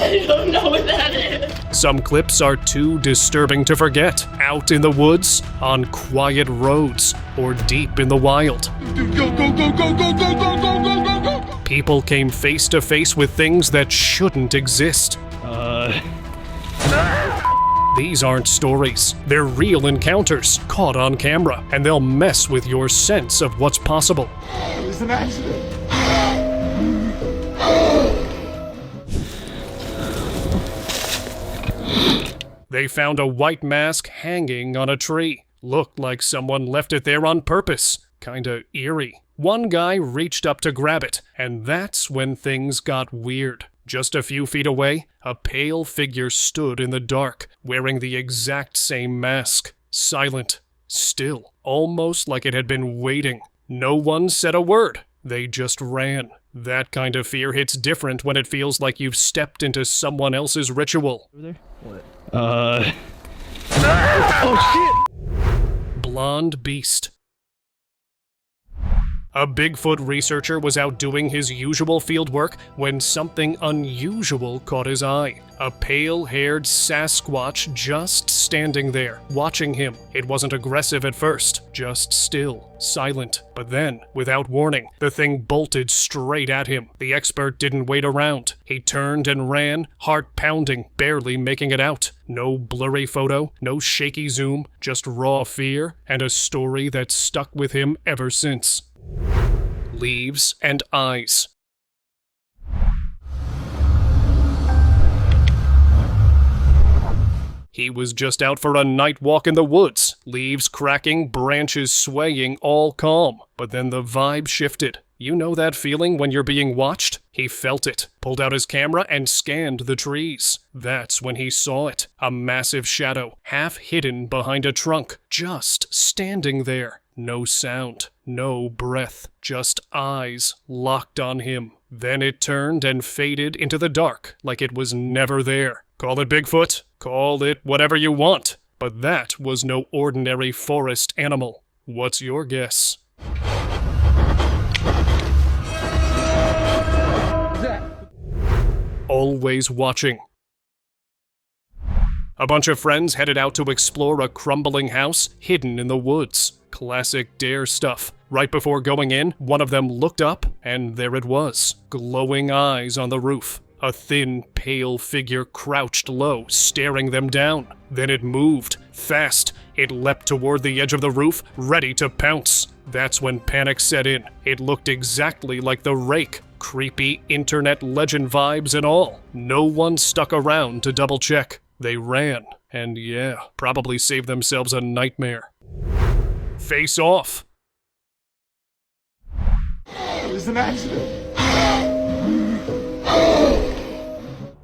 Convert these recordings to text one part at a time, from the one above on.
I don't know what that is. Some clips are too disturbing to forget. Out in the woods, on quiet roads, or deep in the wild. Go. People came face to face with things that shouldn't exist. These aren't stories. They're real encounters, caught on camera, and they'll mess with your sense of what's possible. It was an accident. They found a white mask hanging on a tree. Looked like someone left it there on purpose. Kinda eerie. One guy reached up to grab it, and that's when things got weird. Just a few feet away, a pale figure stood in the dark, wearing the exact same mask. Silent. Still. Almost like it had been waiting. No one said a word. They just ran. That kind of fear hits different when it feels like you've stepped into someone else's ritual. Oh shit! Blonde beast. A Bigfoot researcher was out doing his usual fieldwork when something unusual caught his eye. A pale-haired Sasquatch just standing there, watching him. It wasn't aggressive at first, just still, silent. But then, without warning, the thing bolted straight at him. The expert didn't wait around. He turned and ran, heart pounding, barely making it out. No blurry photo, no shaky zoom, just raw fear, and a story that's stuck with him ever since. Leaves and eyes. He was just out for a night walk in the woods, leaves cracking, branches swaying, all calm. But then the vibe shifted. You know that feeling when you're being watched? He felt it, pulled out his camera and scanned the trees. That's when he saw it. A massive shadow, half hidden behind a trunk, just standing there. No sound, no breath, just eyes locked on him. Then it turned and faded into the dark like it was never there. Call it Bigfoot, call it whatever you want, but that was no ordinary forest animal. What's your guess? Always watching. A bunch of friends headed out to explore a crumbling house hidden in the woods. Classic dare stuff. Right before going in, one of them looked up, and there it was. Glowing eyes on the roof. A thin, pale figure crouched low, staring them down. Then it moved. Fast. It leapt toward the edge of the roof, ready to pounce. That's when panic set in. It looked exactly like the Rake. Creepy internet legend vibes and all. No one stuck around to double check. They ran. And yeah, probably saved themselves a nightmare. Face off. It was an accident.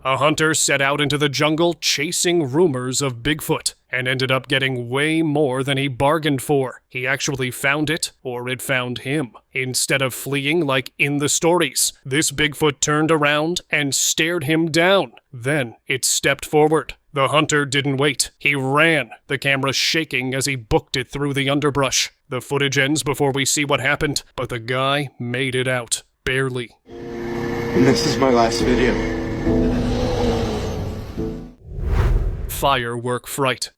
A hunter set out into the jungle chasing rumors of Bigfoot and ended up getting way more than he bargained for. He actually found it, or it found him. Instead of fleeing like in the stories, this Bigfoot turned around and stared him down. Then it stepped forward. The hunter didn't wait. He ran, the camera shaking as he booked it through the underbrush. The footage ends before we see what happened, but the guy made it out. Barely. And this is my last video. Firework Fright.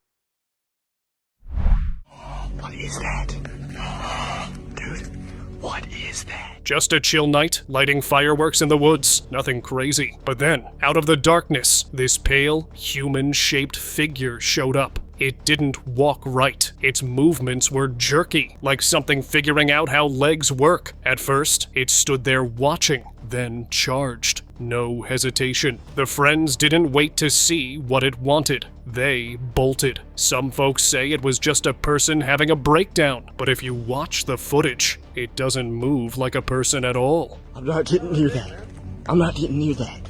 What is that? Dude, what is that? Just a chill night, lighting fireworks in the woods. Nothing crazy. But then, out of the darkness, this pale, human-shaped figure showed up. It didn't walk right. Its movements were jerky, like something figuring out how legs work. At first, it stood there watching, then charged. No hesitation. The friends didn't wait to see what it wanted. They bolted. Some folks say it was just a person having a breakdown, but if you watch the footage, it doesn't move like a person at all. I'm not getting near that. I'm not getting near that.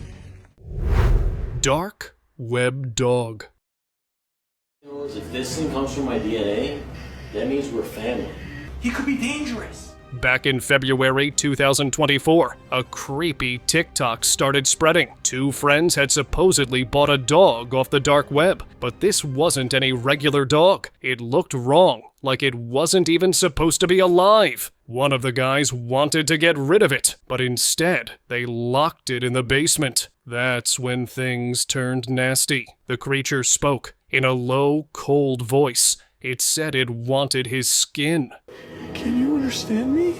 Dark Web Dog. If this thing comes from my DNA, that means we're family. He could be dangerous. Back in February 2024, a creepy TikTok started spreading. Two friends had supposedly bought a dog off the dark web, but this wasn't any regular dog. It looked wrong, like it wasn't even supposed to be alive. One of the guys wanted to get rid of it, but instead, they locked it in the basement. That's when things turned nasty. The creature spoke in a low, cold voice. It said it wanted his skin. Can you understand me?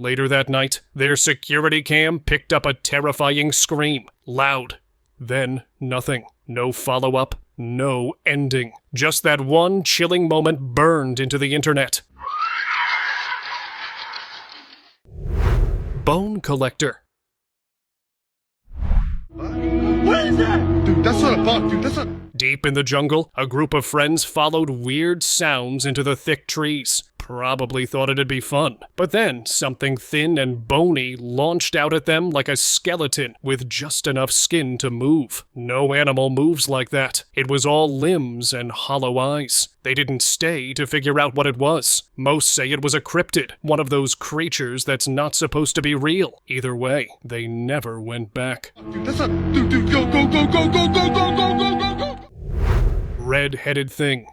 Later that night, their security cam picked up a terrifying scream. Loud. Then nothing. No follow-up. No ending. Just that one chilling moment burned into the internet. Bone collector. What is that? Dude, that's not a bug, dude. That's not... Deep in the jungle, a group of friends followed weird sounds into the thick trees. Probably thought it'd be fun. But then, something thin and bony launched out at them like a skeleton with just enough skin to move. No animal moves like that. It was all limbs and hollow eyes. They didn't stay to figure out what it was. Most say it was a cryptid, one of those creatures that's not supposed to be real. Either way, they never went back. Dude, that's not... Dude, go, go, go, go, go, go, go, go, go, go, go! Redheaded Thing.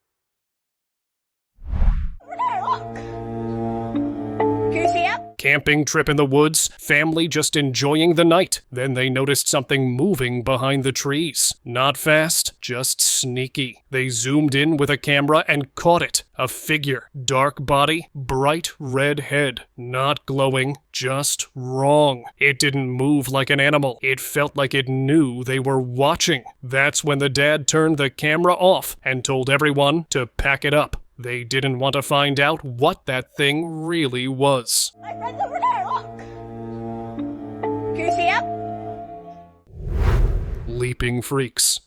Camping trip in the woods, family just enjoying the night. Then they noticed something moving behind the trees. Not fast, just sneaky. They zoomed in with a camera and caught it. A figure, dark body, bright red head. Not glowing, just wrong. It didn't move like an animal. It felt like it knew they were watching. That's when the dad turned the camera off and told everyone to pack it up. They didn't want to find out what that thing really was. My friend's over there, look! Can you see him? Leaping freaks.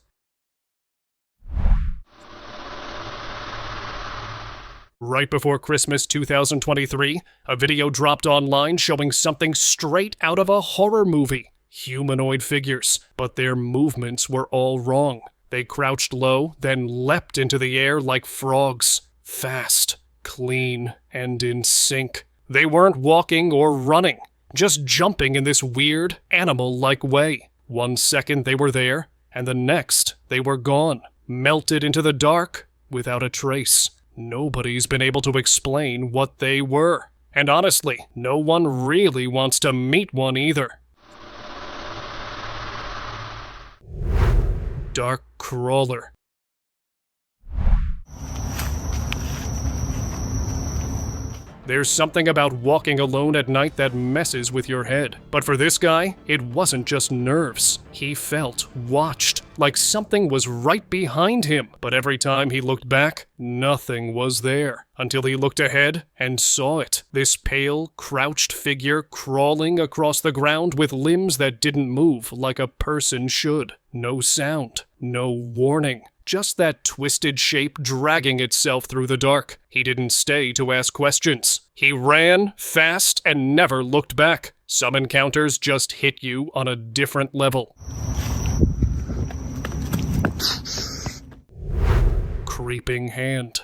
Right before Christmas 2023, a video dropped online showing something straight out of a horror movie. Humanoid figures, but their movements were all wrong. They crouched low, then leapt into the air like frogs. Fast, clean, and in sync. They weren't walking or running, just jumping in this weird, animal-like way. 1 second they were there, and the next they were gone, melted into the dark without a trace. Nobody's been able to explain what they were. And honestly, no one really wants to meet one either. Dark Crawler. There's something about walking alone at night that messes with your head. But for this guy, it wasn't just nerves. He felt watched, like something was right behind him. But every time he looked back, nothing was there. Until he looked ahead and saw it. This pale, crouched figure crawling across the ground with limbs that didn't move like a person should. No sound, no warning. Just that twisted shape dragging itself through the dark. He didn't stay to ask questions. He ran fast and never looked back. Some encounters just hit you on a different level. Creeping hand.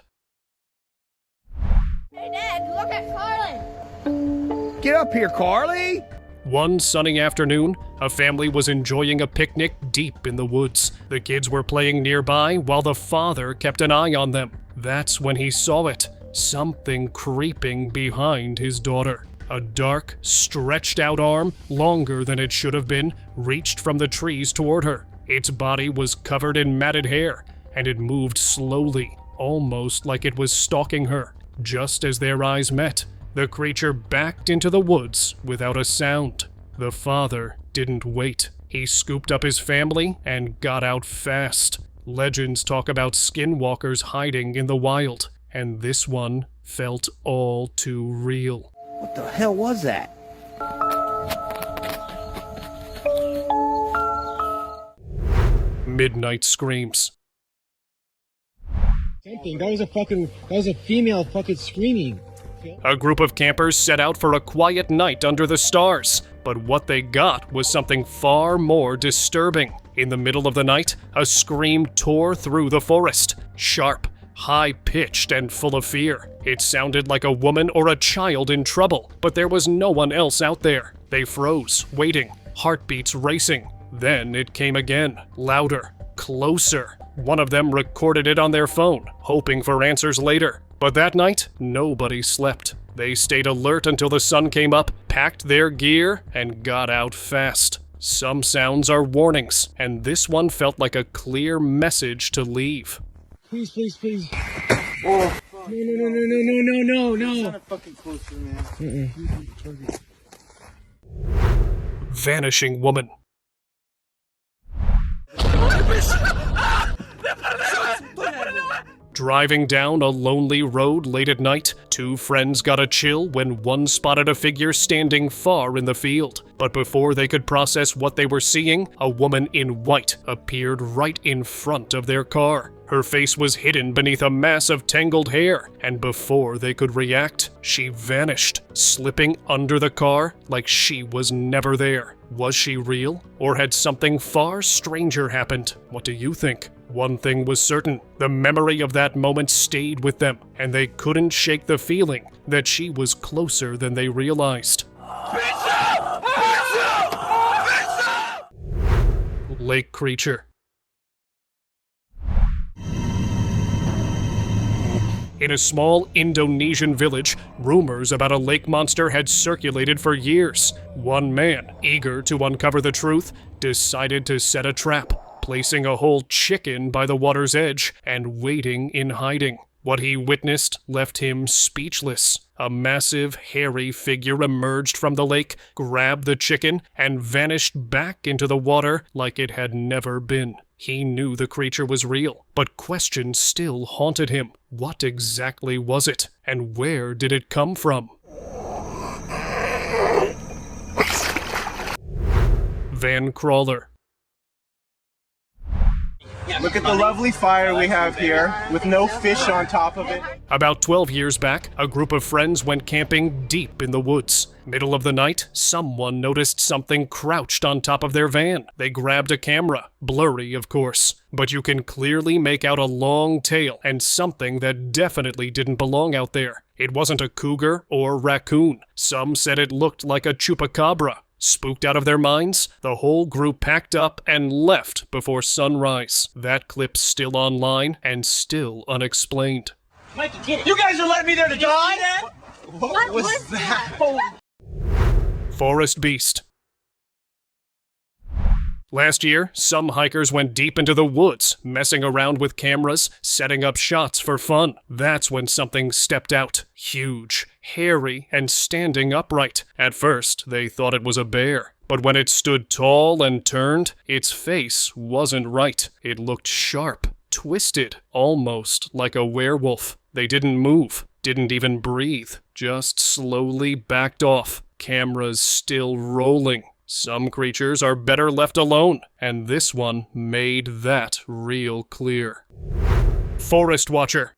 Hey, Dad, look at Carlin! Get up here, Carly! One sunny afternoon, a family was enjoying a picnic deep in the woods. The kids were playing nearby while the father kept an eye on them. That's when he saw it. Something creeping behind his daughter. A dark, stretched out arm, longer than it should have been, reached from the trees toward her. Its body was covered in matted hair, and it moved slowly, almost like it was stalking her. Just as their eyes met, the creature backed into the woods without a sound. The father didn't wait. He scooped up his family and got out fast. Legends talk about skinwalkers hiding in the wild, and this one felt all too real. What the hell was that? Midnight screams. Same thing. That was a female fucking screaming. A group of campers set out for a quiet night under the stars, but what they got was something far more disturbing. In the middle of the night, a scream tore through the forest, sharp, high-pitched, and full of fear. It sounded like a woman or a child in trouble, but there was no one else out there. They froze, waiting, heartbeats racing. Then it came again, louder, closer. One of them recorded it on their phone, hoping for answers later. But that night, nobody slept. They stayed alert until the sun came up, packed their gear, and got out fast. Some sounds are warnings, and this one felt like a clear message to leave. Please, please, please. Oh, no. Fucking closer, man. Vanishing Woman. Driving down a lonely road late at night, two friends got a chill when one spotted a figure standing far in the field. But before they could process what they were seeing, a woman in white appeared right in front of their car. Her face was hidden beneath a mass of tangled hair, and before they could react, she vanished, slipping under the car like she was never there. Was she real, or had something far stranger happened? What do you think? One thing was certain, the memory of that moment stayed with them, and they couldn't shake the feeling that she was closer than they realized. Lake creature. In a small Indonesian village, rumors about a lake monster had circulated for years. One man, eager to uncover the truth, decided to set a trap, placing a whole chicken by the water's edge and waiting in hiding. What he witnessed left him speechless. A massive, hairy figure emerged from the lake, grabbed the chicken, and vanished back into the water like it had never been. He knew the creature was real, but questions still haunted him. What exactly was it, and where did it come from? Van Crawler. Look at the lovely fire we have here, with no fish on top of it. About 12 years back, a group of friends went camping deep in the woods. Middle of the night, someone noticed something crouched on top of their van. They grabbed a camera, blurry of course, but you can clearly make out a long tail and something that definitely didn't belong out there. It wasn't a cougar or raccoon. Some said it looked like a chupacabra. Spooked out of their minds, the whole group packed up and left before sunrise. That clip's still online and still unexplained. Mikey, get it. You guys are letting me there to die? What was that? Forest beast. Last year, some hikers went deep into the woods, messing around with cameras, setting up shots for fun. That's when something stepped out. Huge, hairy, and standing upright. At first, they thought it was a bear. But when it stood tall and turned, its face wasn't right. It looked sharp, twisted, almost like a werewolf. They didn't move, didn't even breathe, just slowly backed off. Cameras still rolling. Some creatures are better left alone, and this one made that real clear. Forest Watcher.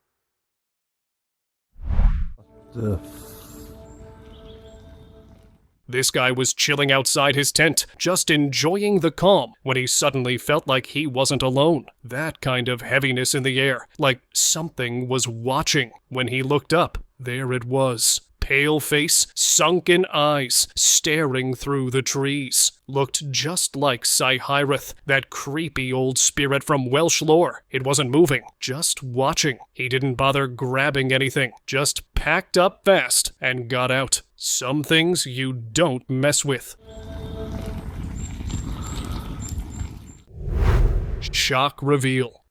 This guy was chilling outside his tent, just enjoying the calm, when he suddenly felt like he wasn't alone. That kind of heaviness in the air, like something was watching. When he looked up, there it was. Pale face, sunken eyes, staring through the trees. Looked just like Sihireth, that creepy old spirit from Welsh lore. It wasn't moving, just watching. He didn't bother grabbing anything, just packed up fast and got out. Some things you don't mess with. Shock reveal.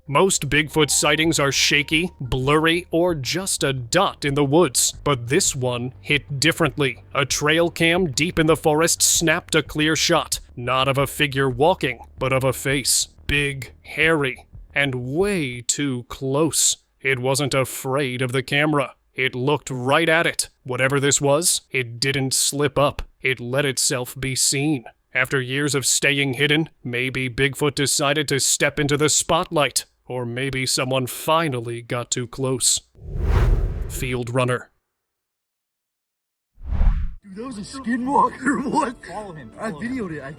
Most Bigfoot sightings are shaky, blurry, or just a dot in the woods, but this one hit differently. A trail cam deep in the forest snapped a clear shot, not of a figure walking, but of a face. Big, hairy, and way too close. It wasn't afraid of the camera. It looked right at it. Whatever this was, it didn't slip up. It let itself be seen. After years of staying hidden, maybe Bigfoot decided to step into the spotlight. Or maybe someone finally got too close. Field runner. Dude, that was a skinwalker. What? I videoed it.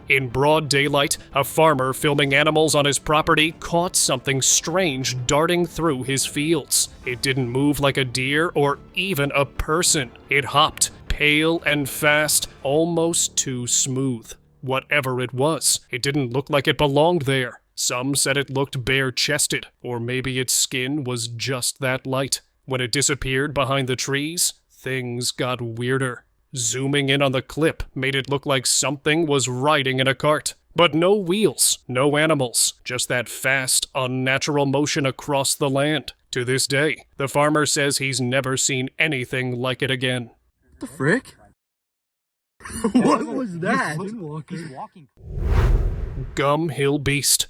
In broad daylight, a farmer filming animals on his property caught something strange darting through his fields. It didn't move like a deer or even a person. It hopped, pale and fast, almost too smooth. Whatever it was, it didn't look like it belonged there. Some said it looked bare-chested, or maybe its skin was just that light. When it disappeared behind the trees, things got weirder. Zooming in on the clip made it look like something was riding in a cart. But no wheels, no animals, just that fast, unnatural motion across the land. To this day, the farmer says he's never seen anything like it again. The frick? What was that? He's walking. Gum Hill Beast.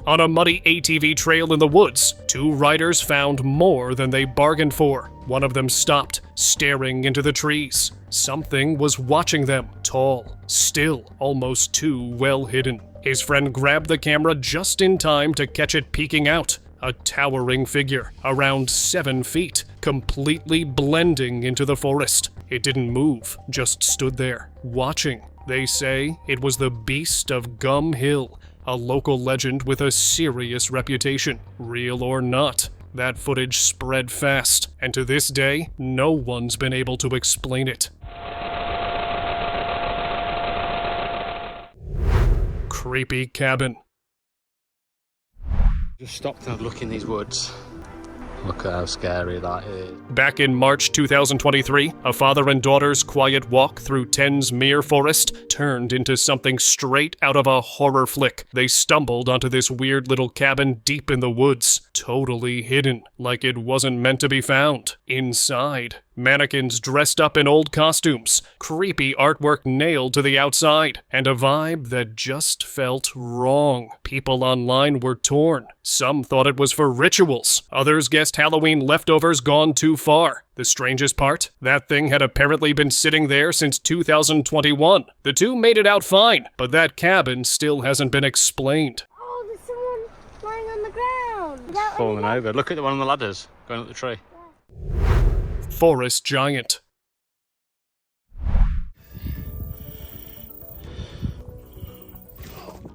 On a muddy ATV trail in the woods, two riders found more than they bargained for. One of them stopped, staring into the trees. Something was watching them, tall, still, almost too well hidden. His friend grabbed the camera just in time to catch it peeking out. A towering figure, around 7 feet, completely blending into the forest. It didn't move, just stood there, watching. They say it was the Beast of Gum Hill, a local legend with a serious reputation. Real or not, that footage spread fast, and to this day, no one's been able to explain it. Creepy cabin. Just stopped and had a look in these woods. Look at how scary that is. Back in March 2023, a father and daughter's quiet walk through Tensmere Forest turned into something straight out of a horror flick. They stumbled onto this weird little cabin deep in the woods, totally hidden, like it wasn't meant to be found. Inside, mannequins dressed up in old costumes, creepy artwork nailed to the outside, and a vibe that just felt wrong. People online were torn. Some thought it was for rituals. Others guessed Halloween leftovers gone too far. The strangest part? That thing had apparently been sitting there since 2021. The two made it out fine, but that cabin still hasn't been explained. Oh, there's someone lying on the ground. Falling over. Look at the one on the ladders, going up the tree. Forest giant.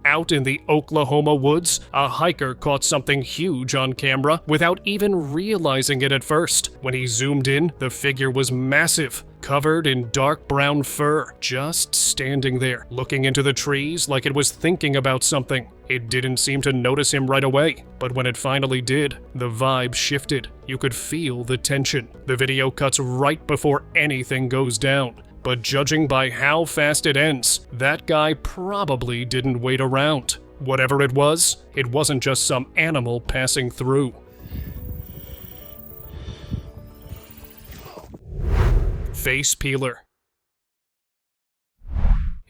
Out in the Oklahoma woods, a hiker caught something huge on camera without even realizing it at first. When he zoomed in, the figure was massive, covered in dark brown fur, just standing there, looking into the trees like it was thinking about something. It didn't seem to notice him right away, but when it finally did, the vibe shifted. You could feel the tension. The video cuts right before anything goes down. But judging by how fast it ends, that guy probably didn't wait around. Whatever it wasn't just some animal passing through. Face peeler.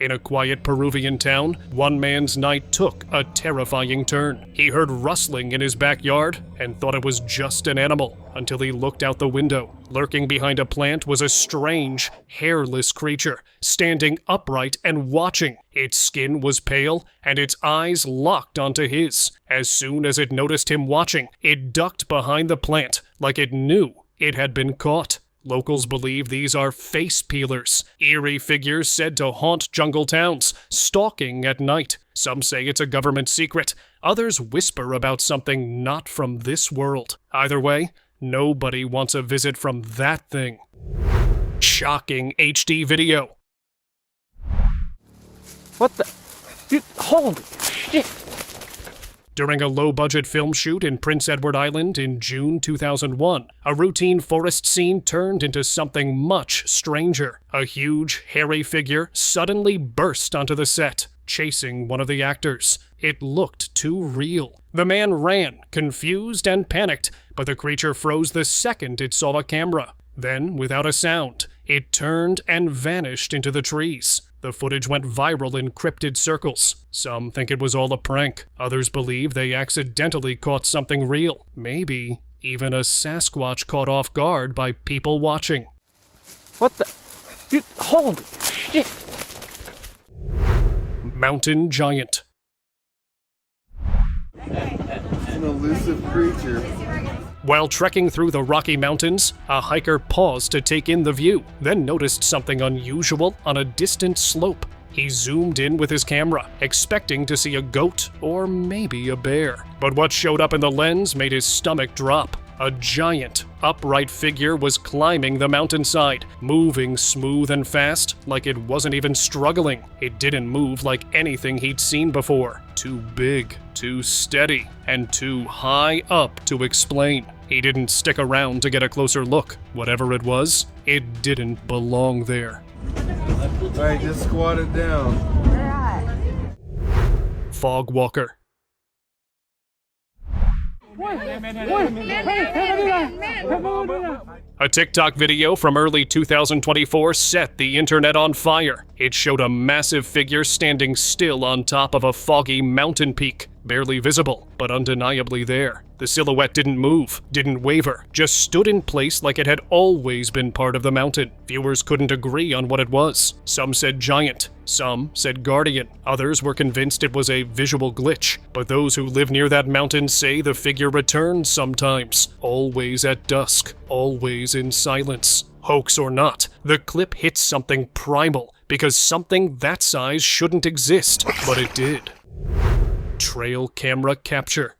In a quiet Peruvian town, one man's night took a terrifying turn. He heard rustling in his backyard and thought it was just an animal until he looked out the window. Lurking behind a plant was a strange, hairless creature, standing upright and watching. Its skin was pale and its eyes locked onto his. As soon as it noticed him watching, it ducked behind the plant like it knew it had been caught. Locals believe these are face peelers, eerie figures said to haunt jungle towns, stalking at night. Some say it's a government secret. Others whisper about something not from this world. Either way, nobody wants a visit from that thing. Shocking HD video. What the? Dude, holy shit! During a low-budget film shoot in Prince Edward Island in June 2001, a routine forest scene turned into something much stranger. A huge, hairy figure suddenly burst onto the set, chasing one of the actors. It looked too real. The man ran, confused and panicked, but the creature froze the second it saw a camera. Then, without a sound, it turned and vanished into the trees. The footage went viral in cryptid circles. Some think it was all a prank. Others believe they accidentally caught something real. Maybe even a Sasquatch caught off guard by people watching. What the? Dude, holy shit! Mountain giant. It's an elusive creature. While trekking through the Rocky Mountains, a hiker paused to take in the view, then noticed something unusual on a distant slope. He zoomed in with his camera, expecting to see a goat or maybe a bear. But what showed up in the lens made his stomach drop. A giant, upright figure was climbing the mountainside, moving smooth and fast like it wasn't even struggling. It didn't move like anything he'd seen before. Too big, too steady, and too high up to explain. He didn't stick around to get a closer look. Whatever it was, it didn't belong there. Alright, just squat it down. Fog Walker. A TikTok video from early 2024 set the internet on fire. It showed a massive figure standing still on top of a foggy mountain peak, barely visible, but undeniably there. The silhouette didn't move, didn't waver, just stood in place like it had always been part of the mountain. Viewers couldn't agree on what it was. Some said giant, some said guardian, others were convinced it was a visual glitch. But those who live near that mountain say the figure returns sometimes, always at dusk, always in silence. Hoax or not, the clip hits something primal, because something that size shouldn't exist, but it did. Trail camera capture.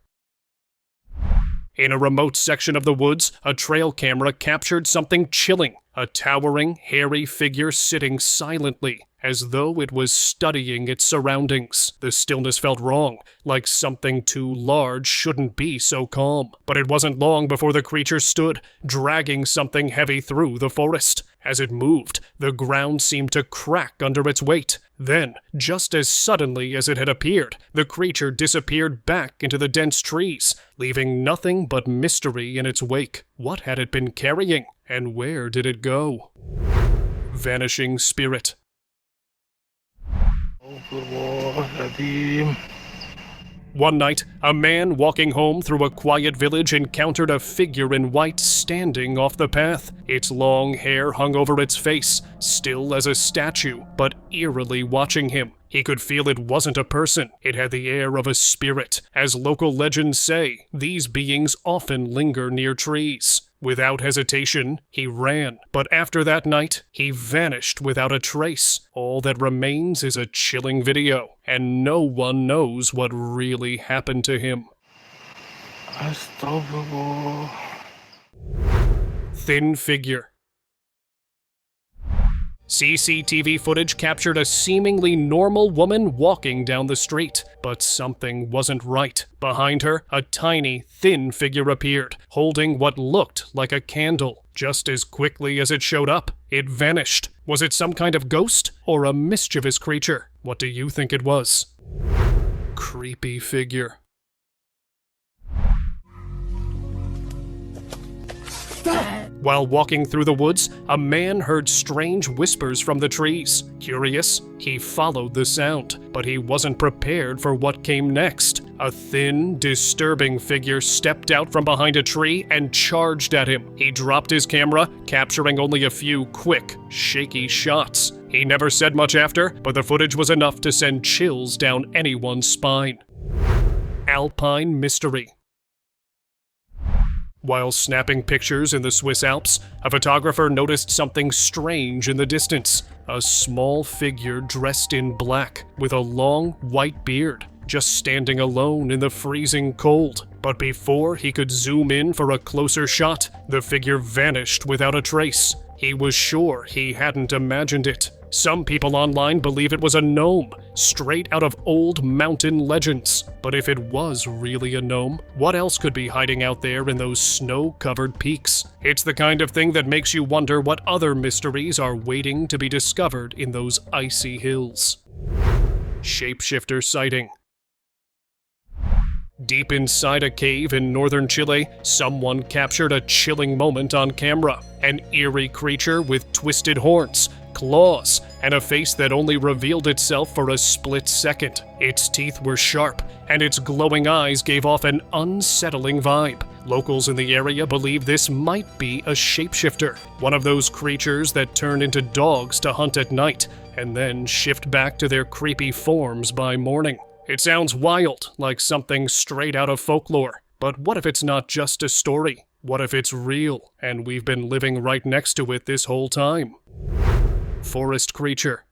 In a remote section of the woods, a trail camera captured something chilling. A towering, hairy figure sitting silently, as though it was studying its surroundings. The stillness felt wrong, like something too large shouldn't be so calm. But it wasn't long before the creature stood, dragging something heavy through the forest. As it moved, the ground seemed to crack under its weight. Then, just as suddenly as it had appeared, the creature disappeared back into the dense trees, leaving nothing but mystery in its wake. What had it been carrying, and where did it go? Vanishing Spirit. One night, a man walking home through a quiet village encountered a figure in white standing off the path. Its long hair hung over its face, still as a statue, but eerily watching him. He could feel it wasn't a person. It had the air of a spirit. As local legends say, these beings often linger near trees. Without hesitation, he ran, but after that night, he vanished without a trace. All that remains is a chilling video, and no one knows what really happened to him. Unstoppable. Thin figure. CCTV footage captured a seemingly normal woman walking down the street, but something wasn't right. Behind her, a tiny, thin figure appeared, holding what looked like a candle. Just as quickly as it showed up, it vanished. Was it some kind of ghost or a mischievous creature? What do you think it was? Creepy figure. While walking through the woods, a man heard strange whispers from the trees. Curious, he followed the sound, but he wasn't prepared for what came next. A thin, disturbing figure stepped out from behind a tree and charged at him. He dropped his camera, capturing only a few quick, shaky shots. He never said much after, but the footage was enough to send chills down anyone's spine. Alpine Mystery. While snapping pictures in the Swiss Alps, a photographer noticed something strange in the distance. A small figure dressed in black, with a long white beard, just standing alone in the freezing cold. But before he could zoom in for a closer shot, the figure vanished without a trace. He was sure he hadn't imagined it. Some people online believe it was a gnome, straight out of old mountain legends. But if it was really a gnome, what else could be hiding out there in those snow-covered peaks? It's the kind of thing that makes you wonder what other mysteries are waiting to be discovered in those icy hills. Shapeshifter sighting. Deep inside a cave in northern Chile, someone captured a chilling moment on camera. An eerie creature with twisted horns, claws, and a face that only revealed itself for a split second. Its teeth were sharp, and its glowing eyes gave off an unsettling vibe. Locals in the area believe this might be a shapeshifter, one of those creatures that turn into dogs to hunt at night, and then shift back to their creepy forms by morning. It sounds wild, like something straight out of folklore. But what if it's not just a story? What if it's real, and we've been living right next to it this whole time? Forest creature.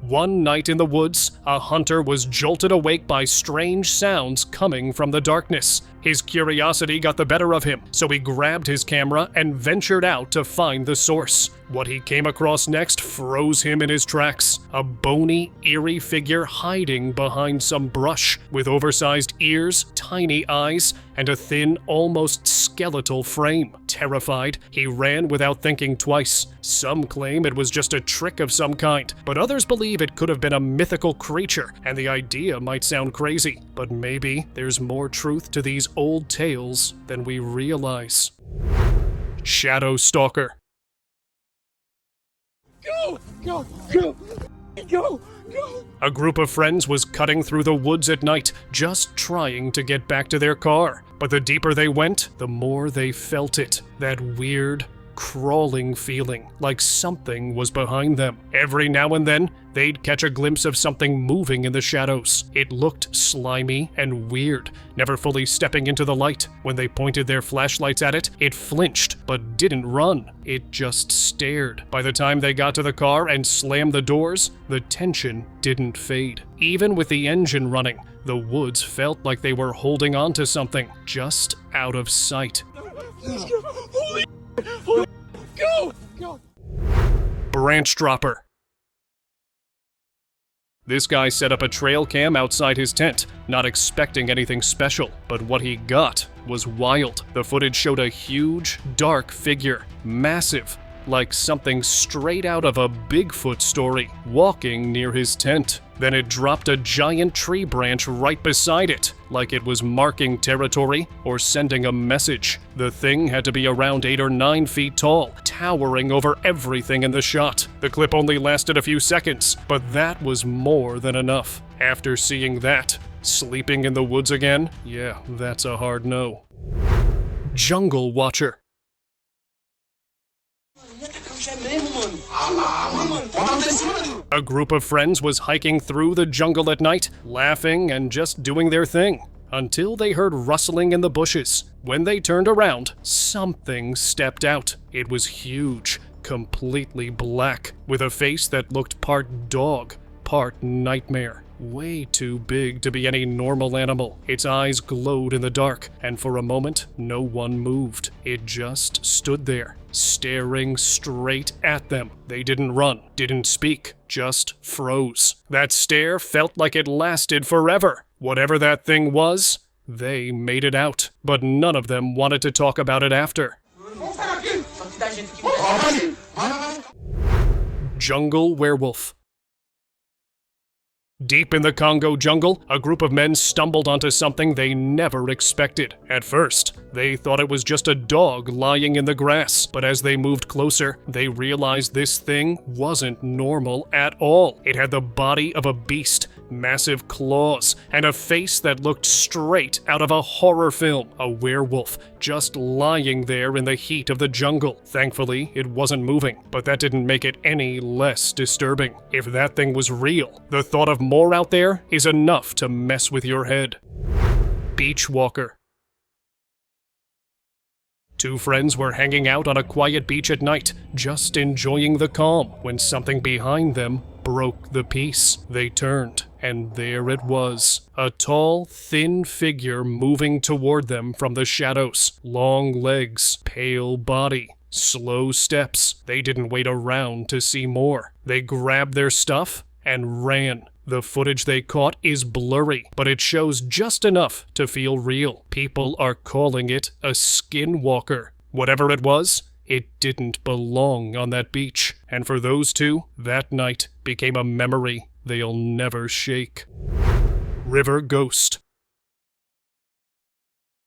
One night in the woods, a hunter was jolted awake by strange sounds coming from the darkness. His curiosity got the better of him, so he grabbed his camera and ventured out to find the source. What he came across next froze him in his tracks. A bony, eerie figure hiding behind some brush, with oversized ears, tiny eyes, and a thin, almost skeletal frame. Terrified, he ran without thinking twice. Some claim it was just a trick of some kind, but others believe it could have been a mythical creature, and the idea might sound crazy. But maybe there's more truth to these old tales than we realize. Shadow Stalker. Go! Go! Go! Go! Go! A group of friends was cutting through the woods at night, just trying to get back to their car. But the deeper they went, the more they felt it. That weird, crawling feeling, like something was behind them. Every now and then, they'd catch a glimpse of something moving in the shadows. It looked slimy and weird, never fully stepping into the light. When they pointed their flashlights at it, it flinched, but didn't run. It just stared. By the time they got to the car and slammed the doors, the tension didn't fade. Even with the engine running, the woods felt like they were holding on to something, just out of sight. Go! Go! Branch Dropper. This guy set up a trail cam outside his tent, not expecting anything special, but what he got was wild. The footage showed a huge, dark figure, massive, like something straight out of a Bigfoot story, walking near his tent. Then it dropped a giant tree branch right beside it, like it was marking territory or sending a message. The thing had to be around 8 or 9 feet tall, towering over everything in the shot. The clip only lasted a few seconds, but that was more than enough. After seeing that, sleeping in the woods again? Yeah, that's a hard no. Jungle Watcher. A group of friends was hiking through the jungle at night, laughing and just doing their thing, until they heard rustling in the bushes. When they turned around, something stepped out. It was huge, completely black, with a face that looked part dog, part nightmare. Way too big to be any normal animal. Its eyes glowed in the dark, and for a moment, no one moved. It just stood there, staring straight at them. They didn't run, didn't speak, just froze. That stare felt like it lasted forever. Whatever that thing was, they made it out, but none of them wanted to talk about it after. Jungle Werewolf. Deep in the Congo jungle, a group of men stumbled onto something they never expected. At first, they thought it was just a dog lying in the grass, but as they moved closer, they realized this thing wasn't normal at all. It had the body of a beast, massive claws, and a face that looked straight out of a horror film. A werewolf, just lying there in the heat of the jungle. Thankfully, it wasn't moving, but that didn't make it any less disturbing. If that thing was real, the thought of more out there is enough to mess with your head. Beach Walker. Two friends were hanging out on a quiet beach at night, just enjoying the calm, when something behind them broke the peace. They turned, and there it was. A tall, thin figure moving toward them from the shadows. Long legs, pale body, slow steps. They didn't wait around to see more. They grabbed their stuff and ran. The footage they caught is blurry, but it shows just enough to feel real. People are calling it a skinwalker. Whatever it was, it didn't belong on that beach. And for those two, that night became a memory they'll never shake. River Ghost.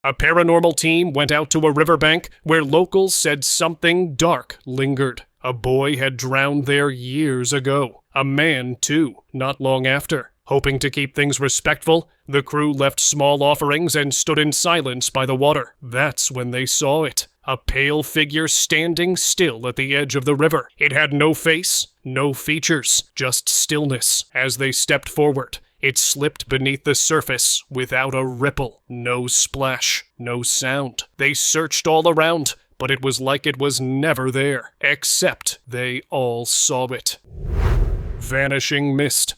A paranormal team went out to a riverbank where locals said something dark lingered. A boy had drowned there years ago. A man, too, not long after. Hoping to keep things respectful, the crew left small offerings and stood in silence by the water. That's when they saw it. A pale figure standing still at the edge of the river. It had no face, no features, just stillness. As they stepped forward, it slipped beneath the surface without a ripple. No splash, no sound. They searched all around, but it was like it was never there, except they all saw it. Vanishing Mist.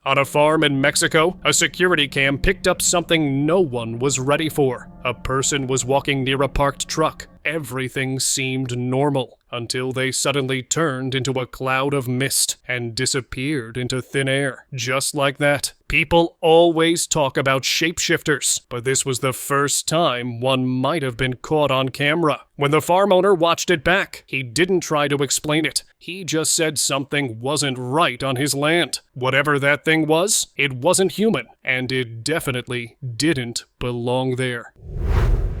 On a farm in Mexico, a security cam picked up something no one was ready for. A person was walking near a parked truck. Everything seemed normal until they suddenly turned into a cloud of mist and disappeared into thin air. Just like that. People always talk about shapeshifters, but this was the first time one might have been caught on camera. When the farm owner watched it back, he didn't try to explain it. He just said something wasn't right on his land. Whatever that thing was, it wasn't human, and it definitely didn't belong there.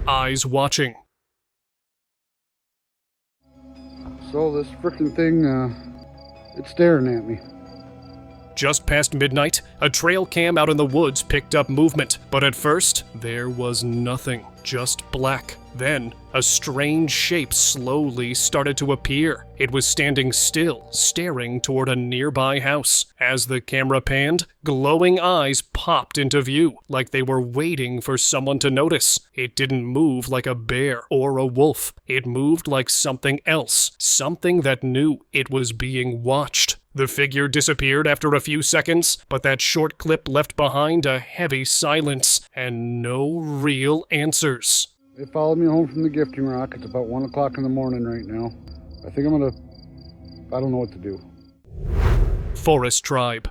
Eyes watching. So this frickin' thing, it's staring at me. Just past midnight, a trail cam out in the woods picked up movement, but at first, there was nothing, just black. Then, a strange shape slowly started to appear. It was standing still, staring toward a nearby house. As the camera panned, glowing eyes popped into view, like they were waiting for someone to notice. It didn't move like a bear or a wolf. It moved like something else, something that knew it was being watched. The figure disappeared after a few seconds, but that short clip left behind a heavy silence and no real answers. They followed me home from the gifting rock. It's about 1 o'clock in the morning right now. I think I don't know what to do. Forest Tribe.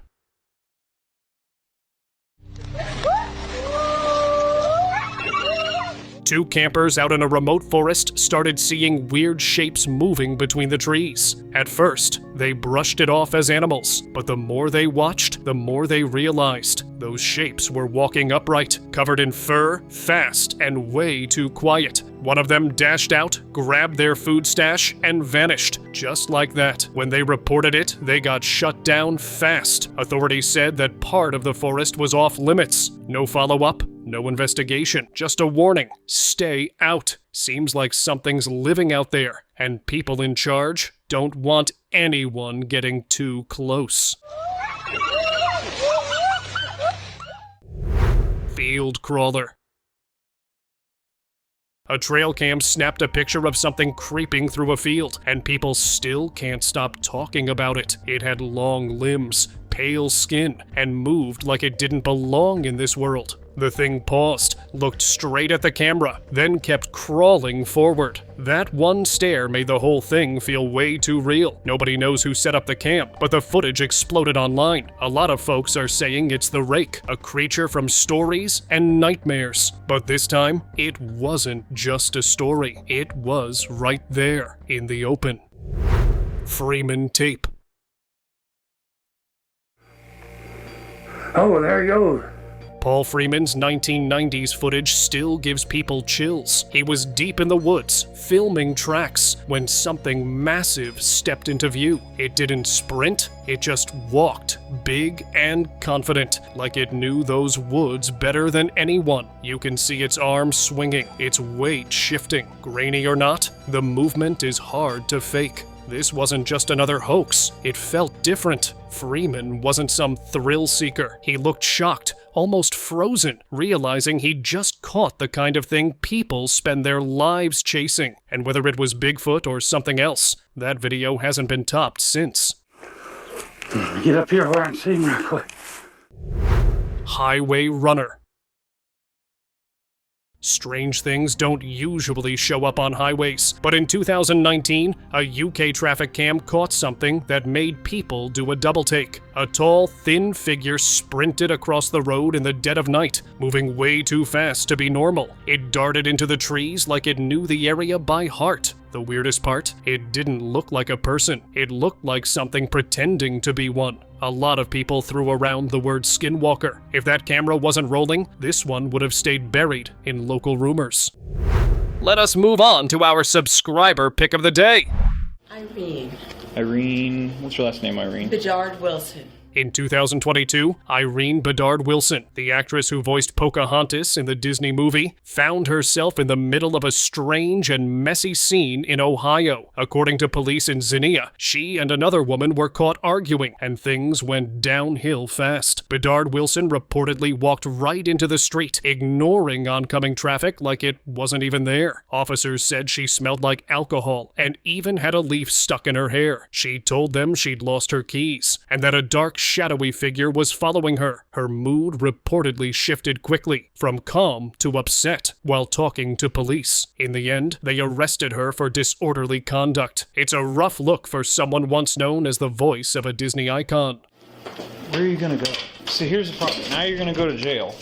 Two campers out in a remote forest started seeing weird shapes moving between the trees. At first, they brushed it off as animals, but the more they watched, the more they realized those shapes were walking upright, covered in fur, fast, and way too quiet. One of them dashed out, grabbed their food stash, and vanished. Just like that. When they reported it, they got shut down fast. Authorities said that part of the forest was off limits. No follow-up, no investigation, just a warning. Stay out. Seems like something's living out there, and people in charge don't want anyone getting too close. Field crawler. A trail cam snapped a picture of something creeping through a field, and people still can't stop talking about it. It had long limbs, pale skin, and moved like it didn't belong in this world. The thing paused, looked straight at the camera, then kept crawling forward. That one stare made the whole thing feel way too real. Nobody knows who set up the camp, but the footage exploded online. A lot of folks are saying it's the Rake, a creature from stories and nightmares. But this time, it wasn't just a story. It was right there, in the open. Freeman tape. Oh, there he goes. Paul Freeman's 1990s footage still gives people chills. He was deep in the woods, filming tracks, when something massive stepped into view. It didn't sprint, it just walked, big and confident, like it knew those woods better than anyone. You can see its arms swinging, its weight shifting. Grainy or not, the movement is hard to fake. This wasn't just another hoax. It felt different. Freeman wasn't some thrill seeker. He looked shocked, almost frozen, realizing he'd just caught the kind of thing people spend their lives chasing. And whether it was Bigfoot or something else, that video hasn't been topped since. Get up here where I can see him real quick. Highway runner. Strange things don't usually show up on highways, but in 2019, a UK traffic cam caught something that made people do a double take. A tall, thin figure sprinted across the road in the dead of night, moving way too fast to be normal. It darted into the trees like it knew the area by heart. The weirdest part? It didn't look like a person. It looked like something pretending to be one. A lot of people threw around the word skinwalker. If that camera wasn't rolling, this one would have stayed buried in local rumors. Let us move on to our subscriber pick of the day. Irene. Irene, what's your last name, Irene? Bejard Wilson. In 2022, Irene Bedard Wilson, the actress who voiced Pocahontas in the Disney movie, found herself in the middle of a strange and messy scene in Ohio. According to police in Xenia, she and another woman were caught arguing, and things went downhill fast. Bedard Wilson reportedly walked right into the street, ignoring oncoming traffic like it wasn't even there. Officers said she smelled like alcohol and even had a leaf stuck in her hair. She told them she'd lost her keys, and that a dark, shadowy figure was following her. Her mood reportedly shifted quickly, from calm to upset, while talking to police. In the end, they arrested her for disorderly conduct. It's a rough look for someone once known as the voice of a Disney icon. Where are you gonna go? See, here's the problem. Now you're gonna go to jail.